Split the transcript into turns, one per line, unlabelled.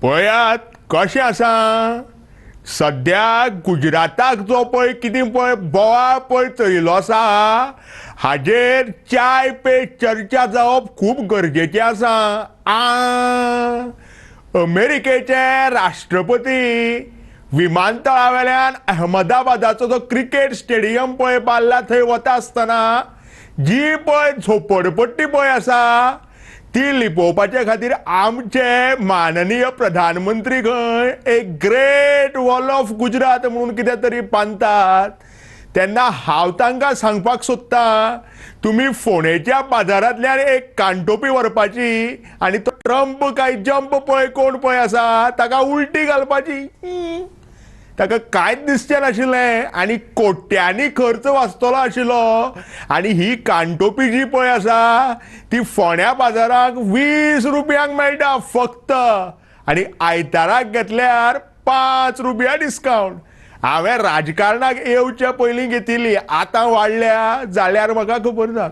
पळयात कशें आसा सद्या गुजराताक जो पळय कितें पळय बोवाळ पळय चलिल्लो आसा हाजेर चाय पे चर्चा जावप खूब गरजेचें आसा. अमेरिकेचे राष्ट्रपती विमानतळावेल्यान अहमदाबादाचो जो क्रिकेट स्टेडियम पळय बांदला थंय वता आसतना जी पळय झोपडपट्टी पळय आसा ती लिपोवपाचे खातीर आमचे माननीय प्रधानमंत्री खंय एक ग्रेट वॉल ऑफ गुजरात म्हणून कितें तरी बांदतात. तेन्ना हांव तांकां सांगपाक सोदतां तुमी फोंडेच्या बाजारांतल्यान एक कानटोपी व्हरपाची आनी तो ट्रम्प काय जंप पळय कोण पळय आसा ताका उलटी घालपाची. ताका कांयच दिसचें नाशिल्लें आनी कोट्यांनी खर्च वाचतलो आशिल्लो आनी ही कानटोपी जी पळय आसा ती फोंड्या बाजाराक 20 रुपयांक मेळटा फक्त आनी आयताराक घेतल्यार 5 रुपया डिस्कावंट. हांवें राजकारणाक येवच्या पयलीं घेतिल्ली आतां वाडल्या जाल्यार म्हाका खबर ना.